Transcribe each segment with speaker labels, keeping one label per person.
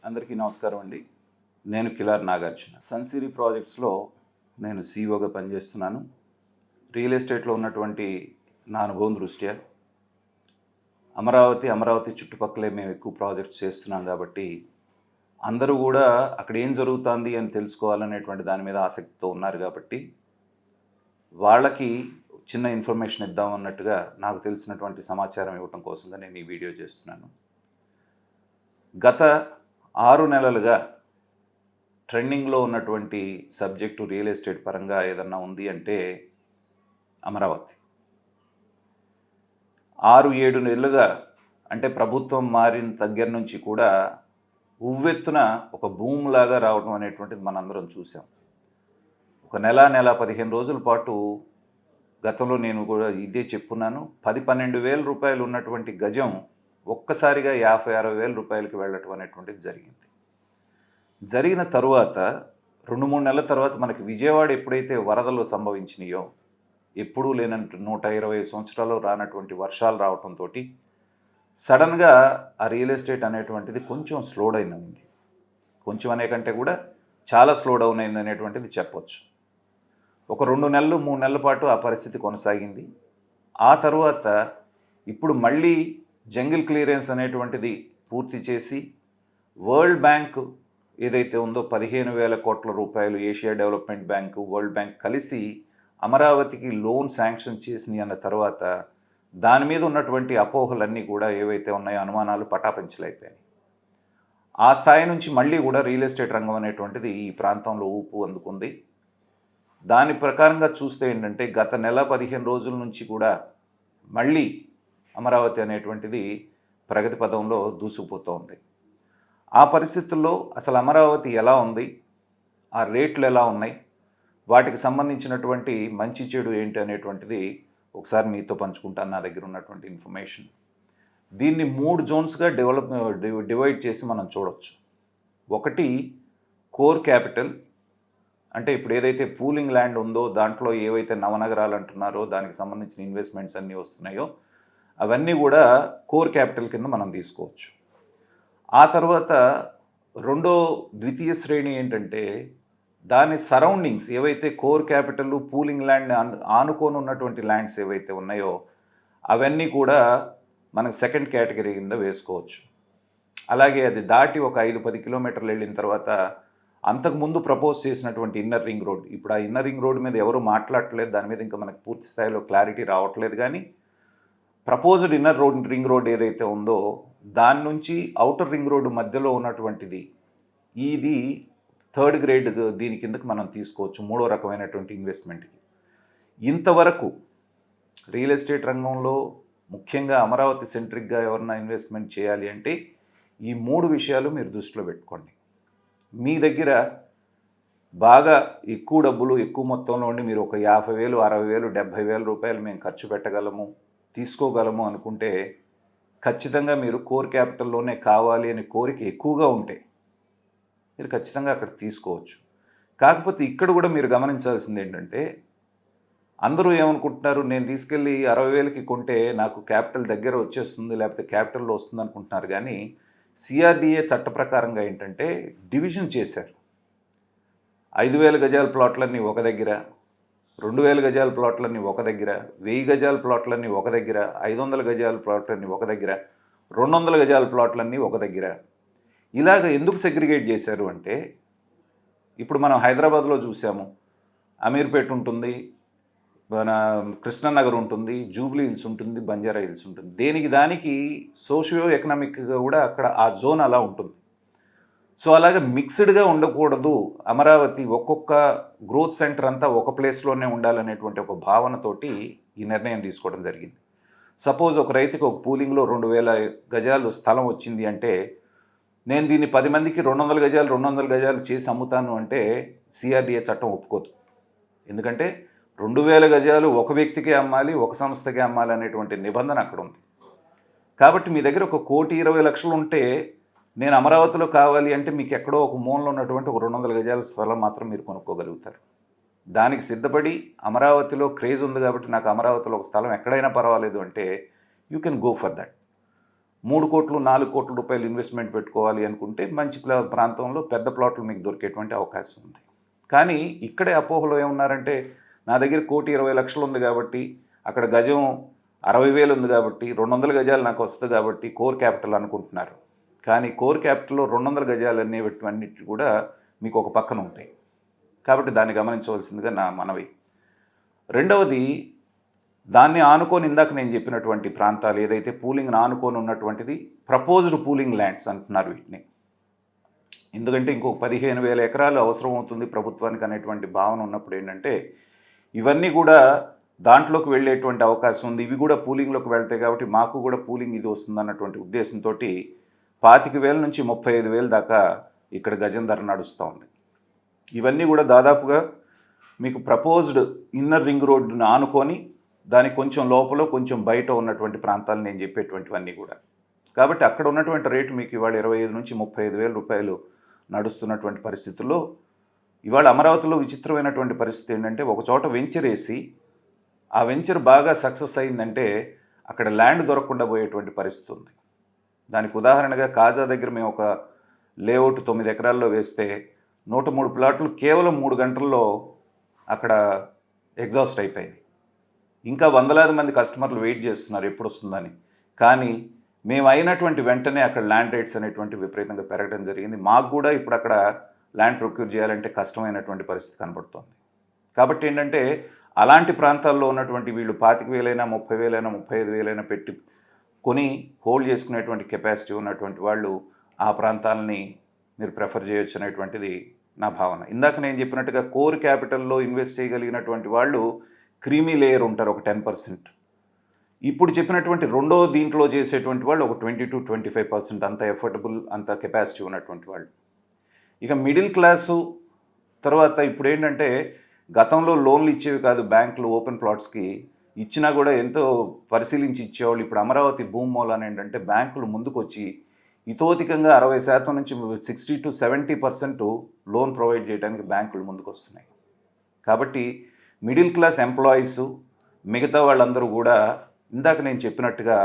Speaker 1: అందరికీ నమస్కారం అండి. నేను కిలార్ నాగార్జున. సన్సిరీ ప్రాజెక్ట్స్లో నేను సీఈఓగా పనిచేస్తున్నాను. రియల్ ఎస్టేట్లో ఉన్నటువంటి నా అనుభవం దృష్ట్యా అమరావతి చుట్టుపక్కలే మేము ఎక్కువ ప్రాజెక్ట్స్ చేస్తున్నాం కాబట్టి అందరూ కూడా అక్కడ ఏం జరుగుతుంది అని తెలుసుకోవాలనేటువంటి దాని మీద ఆసక్తితో ఉన్నారు కాబట్టి వాళ్ళకి చిన్న ఇన్ఫర్మేషన్ ఇద్దామన్నట్టుగా నాకు తెలిసినటువంటి సమాచారం ఇవ్వటం కోసంగా నేను ఈ వీడియో చేస్తున్నాను. గత 6 నెలలుగా ట్రెండింగ్లో ఉన్నటువంటి సబ్జెక్టు రియల్ ఎస్టేట్ పరంగా ఏదన్నా ఉంది అంటే అమరావతి. 6-7 నెలలుగా అంటే ప్రభుత్వం మారిన దగ్గర నుంచి కూడా ఉవ్వెత్తున ఒక భూమిలాగా రావడం అనేటువంటిది మనందరం చూసాం. ఒక నెల 15 రోజుల పాటు గతంలో నేను కూడా ఇదే చెప్పున్నాను. 10-12 వేల రూపాయలు ఉన్నటువంటి గజం ఒక్కసారిగా 50-60 వేల రూపాయలకి వెళ్ళటం అనేటువంటిది జరిగింది. జరిగిన తరువాత 2-3 నెలల తర్వాత మనకి విజయవాడ ఎప్పుడైతే వరదలు సంభవించినాయో, ఎప్పుడూ లేనంటూ 120 సంవత్సరాలు రానటువంటి వర్షాలు రావడంతో సడన్గా ఆ రియల్ ఎస్టేట్ అనేటువంటిది కొంచెం స్లో డౌన్ అయింది. కొంచెం అనే కంటే కూడా చాలా స్లో డౌన్ అయింది అనేటువంటిది చెప్పొచ్చు. ఒక 2 నెలలు 3 నెలల పాటు ఆ పరిస్థితి కొనసాగింది. ఆ తర్వాత ఇప్పుడు మళ్ళీ జంగిల్ క్లియరెన్స్ అనేటువంటిది పూర్తి చేసి వరల్డ్ బ్యాంక్ ఏదైతే ఉందో 15,000 కోట్ల రూపాయలు Asia development bank, world bank కలిసి అమరావతికి లోన్ శాంక్షన్ చేసినాయి అన్న తర్వాత దాని మీద ఉన్నటువంటి అపోహలన్నీ కూడా ఏవైతే ఉన్నాయో అనుమానాలు పటాపంచలైపోయాయి. ఆ స్థాయి నుంచి మళ్ళీ కూడా రియల్ ఎస్టేట్ రంగం అనేటువంటిది ఈ ప్రాంతంలో ఊపు అందుకుంది. దాని ప్రకారంగా చూస్తే ఏంటంటే గత నెల 15 రోజుల నుంచి కూడా మళ్ళీ అమరావతి అనేటువంటిది ప్రగతి పదంలో దూసుకుపోతోంది. ఆ పరిస్థితుల్లో అసలు అమరావతి ఎలా ఉంది, ఆ రేట్లు ఎలా ఉన్నాయి, వాటికి సంబంధించినటువంటి మంచి చెడు ఏంటి అనేటువంటిది ఒకసారి మీతో పంచుకుంటాను. నా దగ్గర ఉన్నటువంటి ఇన్ఫర్మేషన్ దీన్ని 3 జోన్స్గా డివైడ్ చేసి మనం చూడవచ్చు. ఒకటి కోర్ క్యాపిటల్, అంటే ఇప్పుడు ఏదైతే పూలింగ్ ల్యాండ్ ఉందో దాంట్లో ఏవైతే నవనగరాలు అంటున్నారో దానికి సంబంధించిన ఇన్వెస్ట్మెంట్స్ అన్నీ వస్తున్నాయో అవన్నీ కూడా కోర్ క్యాపిటల్ కింద మనం తీసుకోవచ్చు. ఆ తర్వాత ద్వితీయ శ్రేణి ఏంటంటే దాని సరౌండింగ్స్ ఏవైతే కోర్ క్యాపిటల్ పూలింగ్ ల్యాండ్ ఆనుకొని ఉన్నటువంటి ల్యాండ్స్ ఏవైతే ఉన్నాయో అవన్నీ కూడా మనకు సెకండ్ కేటగిరీ కింద వేసుకోవచ్చు. అలాగే అది దాటి ఒక 5-10 కిలోమీటర్లు వెళ్ళిన తర్వాత అంతకుముందు ప్రపోజ్ చేసినటువంటి ఇన్నర్ రింగ్ రోడ్, ఇప్పుడు ఆ ఇన్నర్ రింగ్ రోడ్ మీద ఎవరు మాట్లాడట్లేదు, దాని మీద ఇంకా మనకు పూర్తి స్థాయిలో క్లారిటీ రావట్లేదు. కానీ ప్రపోజ్డ్ ఇన్నర్ రింగ్ రోడ్ ఏదైతే ఉందో దాని నుంచి అవుటర్ రింగ్ రోడ్డు మధ్యలో ఉన్నటువంటిది ఇది థర్డ్ గ్రేడ్ దీని కిందకి మనం తీసుకోవచ్చు, 3వ రకమైనటువంటి ఇన్వెస్ట్మెంట్కి. ఇంతవరకు రియల్ ఎస్టేట్ రంగంలో ముఖ్యంగా అమరావతి సెంట్రిక్గా ఎవరన్నా ఇన్వెస్ట్మెంట్ చేయాలి అంటే ఈ 3 విషయాలు మీరు దృష్టిలో పెట్టుకోండి. మీ దగ్గర బాగా ఎక్కువ డబ్బులు ఎక్కువ మొత్తంలో ఉండి మీరు ఒక 50,000, 60,000, 70,000 రూపాయలు మేము ఖర్చు పెట్టగలము, తీసుకోగలము అనుకుంటే ఖచ్చితంగా మీరు కోర్ క్యాపిటల్లోనే కావాలి అనే కోరిక ఎక్కువగా ఉంటే మీరు ఖచ్చితంగా అక్కడ తీసుకోవచ్చు. కాకపోతే ఇక్కడ కూడా మీరు గమనించాల్సింది ఏంటంటే అందరూ ఏమనుకుంటున్నారు, నేను తీసుకెళ్ళి 60,000కి కొంటే నాకు క్యాపిటల్ దగ్గర వచ్చేస్తుంది లేకపోతే క్యాపిటల్లో వస్తుంది అనుకుంటున్నారు. కానీ సిఆర్డిఏ చట్ట ప్రకారంగా ఏంటంటే డివిజన్ చేశారు. 5,000 గజాల ప్లాట్లన్నీ ఒక దగ్గర, 2,000 గజాల ప్లాట్లన్నీ ఒక దగ్గర, 1,000 గజాల ప్లాట్లన్నీ ఒక దగ్గర, 500 గజాల ప్లాట్లన్నీ ఒక దగ్గర, 200 గజాల ప్లాట్లన్నీ ఒక దగ్గర. ఇలాగ ఎందుకు సెగ్రిగేట్ చేశారు అంటే ఇప్పుడు మనం హైదరాబాద్లో చూసాము, అమీర్పేట్ ఉంటుంది, మన కృష్ణనగర్ ఉంటుంది, జూబ్లీ హిల్స్ ఉంటుంది, బంజారా హిల్స్ ఉంటుంది. దానికి సోషియో ఎకనామిక్గా కూడా అక్కడ ఆ జోన్ అలా ఉంటుంది. సో అలాగే మిక్స్డ్గా ఉండకూడదు, అమరావతి ఒక్కొక్క గ్రోత్ సెంటర్ అంతా ఒక ప్లేస్లోనే ఉండాలనేటువంటి ఒక భావనతోటి ఈ నిర్ణయం తీసుకోవడం జరిగింది. సపోజ్ ఒక రైతుకి ఒక పూలింగ్లో 2,000 గజాలు స్థలం వచ్చింది అంటే నేను దీన్ని 10 మందికి 200 గజాలు చేసి అమ్ముతాను అంటే సిఆర్డిఏ చట్టం ఒప్పుకోదు. ఎందుకంటే 2,000 గజాలు ఒక వ్యక్తికే అమ్మాలి, ఒక సంస్థకే అమ్మాలి అనేటువంటి నిబంధన అక్కడ ఉంది. కాబట్టి మీ దగ్గర 1,20,00,000 ఉంటే నేను అమరావతిలో కావాలి అంటే మీకు ఎక్కడో ఒక మూలలో ఉన్నటువంటి ఒక 200 గజాల స్థలం మాత్రం మీరు కొనుక్కోగలుగుతారు. దానికి సిద్ధపడి అమరావతిలో క్రేజ్ ఉంది కాబట్టి నాకు అమరావతిలో ఒక స్థలం ఎక్కడైనా పర్వాలేదు అంటే you can go for that. 3 కోట్లు 4 కోట్ల రూపాయలు ఇన్వెస్ట్మెంట్ పెట్టుకోవాలి అనుకుంటే మంచి ప్రాంతంలో పెద్ద ప్లాట్లు మీకు దొరికేటువంటి అవకాశం ఉంది. కానీ ఇక్కడే అపోహలో ఏమున్నారంటే నా దగ్గర 1,20,00,000 ఉంది కాబట్టి అక్కడ గజం 60,000 ఉంది కాబట్టి 200 గజాలు నాకు వస్తుంది కాబట్టి కోర్ క్యాపిటల్ అనుకుంటున్నారు. కానీ కోర్ క్యాపిటల్లో 200 గజాలు అనేవన్నిటి కూడా మీకు ఒక పక్కన ఉంటాయి. కాబట్టి దాన్ని గమనించవలసిందిగా నా మనవి. రెండవది, దాన్ని ఆనుకొని ఇందాక నేను చెప్పినటువంటి ప్రాంతాలు ఏదైతే పూలింగ్ని ఆనుకొని ఉన్నటువంటిది ప్రపోజ్డ్ పూలింగ్ ల్యాండ్స్ అంటున్నారు వీటిని. ఎందుకంటే ఇంకొక 15,000 ఎకరాలు అవసరం అవుతుంది ప్రభుత్వానికి అనేటువంటి భావన ఉన్నప్పుడు ఏంటంటే ఇవన్నీ కూడా దాంట్లోకి వెళ్ళేటువంటి అవకాశం ఉంది. ఇవి కూడా పూలింగ్లోకి వెళ్తాయి కాబట్టి మాకు కూడా పూలింగ్ ఇది వస్తుంది అన్నటువంటి ఉద్దేశంతో 25,000 నుంచి 35,000 దాకా ఇక్కడ గజం ధర నడుస్తూ ఉంది. ఇవన్నీ కూడా దాదాపుగా మీకు ప్రపోజ్డ్ ఇన్నర్ రింగ్ రోడ్డును ఆనుకొని దానికి కొంచెం లోపల కొంచెం బయట ఉన్నటువంటి ప్రాంతాలు నేను చెప్పేటువంటివన్నీ కూడా. కాబట్టి అక్కడ ఉన్నటువంటి రేటు మీకు ఇవాళ 25 నుంచి 35,000 రూపాయలు నడుస్తున్నటువంటి పరిస్థితుల్లో ఇవాళ అమరావతిలో విచిత్రమైనటువంటి పరిస్థితి ఏంటంటే ఒక చోట వెంచర్ వేసి ఆ వెంచర్ బాగా సక్సెస్ అయిందంటే అక్కడ ల్యాండ్ దొరకకుండా పోయేటువంటి పరిస్థితి ఉంది. దానికి ఉదాహరణగా కాజా దగ్గర మేము ఒక లేఅవుట్ 9 ఎకరాల్లో వేస్తే 103 ప్లాట్లు కేవలం 3 గంటల్లో అక్కడ ఎగ్జాస్ట్ అయిపోయింది. ఇంకా వందలాది మంది కస్టమర్లు వెయిట్ చేస్తున్నారు ఎప్పుడు వస్తుందని. కానీ మేము అయినటువంటి వెంటనే అక్కడ ల్యాండ్ రేట్స్ అనేటువంటి విపరీతంగా పెరగడం జరిగింది. మాకు కూడా ఇప్పుడు అక్కడ ల్యాండ్ ప్రొక్యూర్ చేయాలంటే కష్టమైనటువంటి పరిస్థితి కనబడుతోంది. కాబట్టి ఏంటంటే అలాంటి ప్రాంతాల్లో ఉన్నటువంటి వీళ్ళు 25,000 30,000 35,000 పెట్టి కొని హోల్డ్ చేసుకునేటువంటి కెపాసిటీ ఉన్నటువంటి వాళ్ళు ఆ ప్రాంతాలని మీరు ప్రిఫర్ చేయొచ్చు అనేటువంటిది నా భావన. ఇందాక నేను చెప్పినట్టుగా కోర్ క్యాపిటల్లో ఇన్వెస్ట్ చేయగలిగినటువంటి వాళ్ళు క్రీమీ లేయర్ ఉంటారు ఒక 10%. ఇప్పుడు చెప్పినటువంటి రెండో దీంట్లో చేసేటువంటి వాళ్ళు ఒక 20-25% అంత ఎఫర్టబుల్ అంత కెపాసిటీ ఉన్నటువంటి వాళ్ళు. ఇక మిడిల్ క్లాసు తర్వాత ఇప్పుడు ఏంటంటే గతంలో లోన్లు ఇచ్చేవి కాదు బ్యాంకులు ఓపెన్ ప్లాట్స్కి, ఇచ్చినా కూడా ఎంతో పరిశీలించి ఇచ్చేవాళ్ళు. ఇప్పుడు అమరావతి భూమి మూలాన ఏంటంటే బ్యాంకులు ముందుకు వచ్చి ఇతోధికంగా 60% నుంచి 60-70% లోన్ ప్రొవైడ్ చేయడానికి బ్యాంకులు ముందుకు వస్తున్నాయి. కాబట్టి మిడిల్ క్లాస్ ఎంప్లాయీస్ మిగతా వాళ్ళందరూ కూడా ఇందాక నేను చెప్పినట్టుగా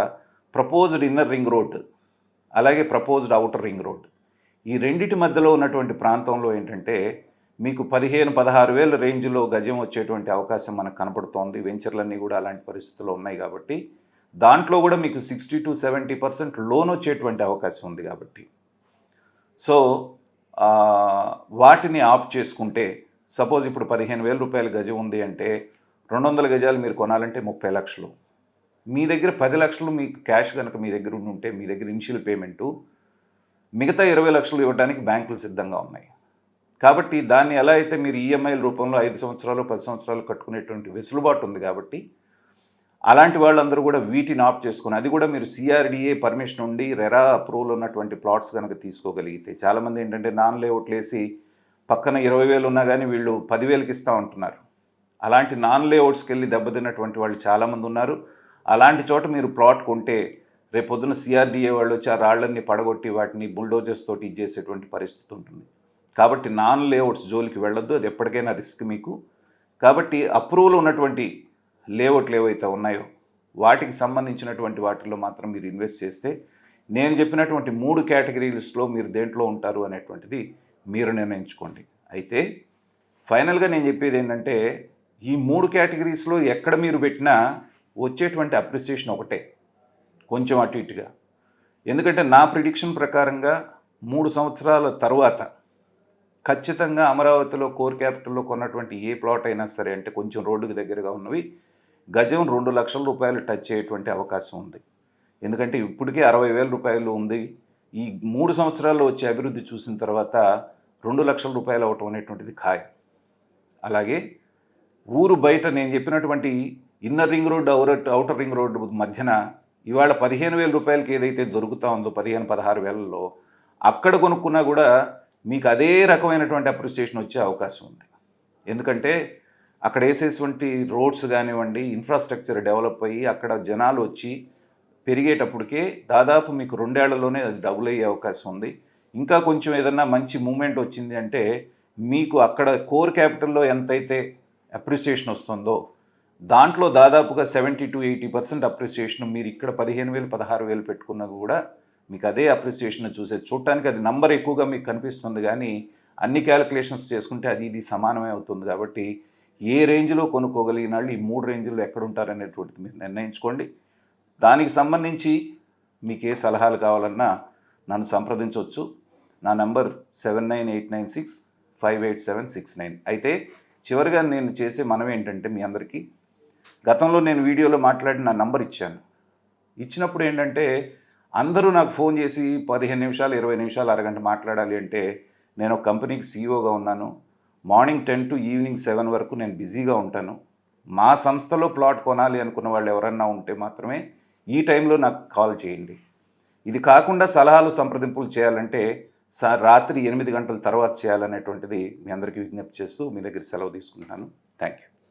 Speaker 1: ప్రపోజ్డ్ ఇన్నర్ రింగ్ రోడ్ అలాగే ప్రపోజ్డ్ అవుటర్ రింగ్ రోడ్ ఈ రెండిటి మధ్యలో ఉన్నటువంటి ప్రాంతంలో ఏంటంటే మీకు 15,000-16,000 రేంజ్లో గజం వచ్చేటువంటి అవకాశం మనకు కనపడుతోంది. వెంచర్లన్నీ కూడా అలాంటి పరిస్థితుల్లో ఉన్నాయి కాబట్టి దాంట్లో కూడా మీకు 60-70% లోన్ వచ్చేటువంటి అవకాశం ఉంది. కాబట్టి సో వాటిని ఆప్ట్ చేసుకుంటే సపోజ్ ఇప్పుడు 15,000 రూపాయల గజం ఉంది అంటే 200 గజాలు మీరు కొనాలంటే 30 లక్షలు. మీ దగ్గర 10 లక్షలు మీకు క్యాష్ కనుక మీ దగ్గర ఉంటే మీ దగ్గర ఇనిషియల్ పేమెంటు మిగతా 20 లక్షలు ఇవ్వడానికి బ్యాంకులు సిద్ధంగా ఉన్నాయి. కాబట్టి దాన్ని ఎలా అయితే మీరు ఈఎంఐల రూపంలో 5 సంవత్సరాలు 10 సంవత్సరాలు కట్టుకునేటువంటి వెసులుబాటు ఉంది. కాబట్టి అలాంటి వాళ్ళందరూ కూడా వీటిని ఆప్ట్ చేసుకుని అది కూడా మీరు సిఆర్డిఏ పర్మిషన్ ఉండి రెరా అప్రూవల్ ఉన్నటువంటి ప్లాట్స్ కనుక తీసుకోగలిగితే చాలామంది ఏంటంటే నాన్ లేఅవుట్లు వేసి పక్కన 20,000 ఉన్నా కానీ వీళ్ళు 10,000కి ఇస్తూ ఉంటున్నారు. అలాంటి నాన్ లేఅవుట్స్కి వెళ్ళి దెబ్బతిన్నటువంటి వాళ్ళు చాలామంది ఉన్నారు. అలాంటి చోట మీరు ప్లాట్ కొంటే రేపొద్దున సిఆర్డిఏ వాళ్ళు వచ్చి ఆ రాళ్లన్నీ పడగొట్టి వాటిని బుల్డోజర్స్ తోటి ఇచ్చేసేటువంటి పరిస్థితి ఉంటుంది. కాబట్టి నాన్ లేఅవుట్స్ జోలికి వెళ్ళొద్దు, అది ఎప్పటికైనా రిస్క్ మీకు. కాబట్టి అప్రూవల్ ఉన్నటువంటి లేఅవుట్లు ఏవైతే ఉన్నాయో వాటికి సంబంధించినటువంటి వాటిల్లో మాత్రం మీరు ఇన్వెస్ట్ చేస్తే నేను చెప్పినటువంటి 3 కేటగిరీస్లో మీరు దేంట్లో ఉంటారు అనేటువంటిది మీరు నిర్ణయించుకోండి. అయితే ఫైనల్గా నేను చెప్పేది ఏంటంటే ఈ 3 కేటగిరీస్లో ఎక్కడ మీరు పెట్టినా వచ్చేటువంటి అప్రిసియేషన్ ఒకటే, కొంచెం అటు ఇటుగా. ఎందుకంటే నా ప్రిడిక్షన్ ప్రకారంగా 3 సంవత్సరాల తర్వాత ఖచ్చితంగా అమరావతిలో కోర్ క్యాపిటల్లో కొన్నటువంటి ఏ ప్లాట్ అయినా సరే అంటే కొంచెం రోడ్డుకు దగ్గరగా ఉన్నవి గజం 2 లక్షల రూపాయలు టచ్ అయ్యేటువంటి అవకాశం ఉంది. ఎందుకంటే ఇప్పటికే 60,000 రూపాయలు ఉంది. ఈ 3 సంవత్సరాల్లో వచ్చే అభివృద్ధి చూసిన తర్వాత 2 లక్షల రూపాయలు అవటం అనేటువంటిది ఖాయం. అలాగే ఊరు బయట నేను చెప్పినటువంటి inner ring road outer ring road మధ్యన ఇవాళ 15,000 రూపాయలకి ఏదైతే దొరుకుతా ఉందో 15,000-16,000లో అక్కడ కొనుక్కున్నా కూడా మీకు అదే రకమైనటువంటి అప్రిసియేషన్ వచ్చే అవకాశం ఉంది. ఎందుకంటే అక్కడ వేసేటువంటి రోడ్స్ కానివ్వండి, ఇన్ఫ్రాస్ట్రక్చర్ డెవలప్ అయ్యి అక్కడ జనాలు వచ్చి పెరిగేటప్పటికే దాదాపు మీకు 2 ఏళ్లలోనే అది డబుల్ అయ్యే అవకాశం ఉంది. ఇంకా కొంచెం ఏదన్నా మంచి మూమెంట్ వచ్చింది అంటే మీకు అక్కడ కోర్ క్యాపిటల్లో ఎంతైతే అప్రిసియేషన్ వస్తుందో దాంట్లో దాదాపుగా 70-80% అప్రిసియేషన్ మీరు ఇక్కడ 15,000 16,000 పెట్టుకున్నా కూడా మీకు అదే అప్రిసియేషన్ చూడటానికి అది నంబర్ ఎక్కువగా మీకు కనిపిస్తుంది కానీ అన్ని క్యాలిక్యులేషన్స్ చేసుకుంటే అది ఇది సమానమే అవుతుంది. కాబట్టి ఏ రేంజ్లో కొనుక్కోగలిగిన వాళ్ళు ఈ 3 రేంజ్లో ఎక్కడ ఉంటారనేటువంటిది మీరు నిర్ణయించుకోండి. దానికి సంబంధించి మీకు ఏ సలహాలు కావాలన్నా నన్ను సంప్రదించవచ్చు. నా నంబర్ 7989658769. అయితే చివరిగా నేను చేసే మనవి ఏంటంటే మీ అందరికీ, గతంలో నేను వీడియోలో మాట్లాడి నా నంబర్ ఇచ్చాను. ఇచ్చినప్పుడు ఏంటంటే అందరూ నాకు ఫోన్ చేసి 15 నిమిషాలు 20 నిమిషాలు అరగంట మాట్లాడాలి అంటే నేను ఒక కంపెనీకి సీఈఓగా ఉన్నాను. మార్నింగ్ 10 to ఈవినింగ్ 7 వరకు నేను బిజీగా ఉంటాను. మా సంస్థలో ప్లాట్ కొనాలి అనుకున్న వాళ్ళు ఎవరన్నా ఉంటే మాత్రమే ఈ టైంలో నాకు కాల్ చేయండి. ఇది కాకుండా సలహాలు సంప్రదింపులు చేయాలంటే రాత్రి 8 గంటల తర్వాత చేయాలనేటువంటిది మీ అందరికీ విజ్ఞప్తి చేస్తూ మీ దగ్గర సెలవు తీసుకుంటున్నాను. Thank you.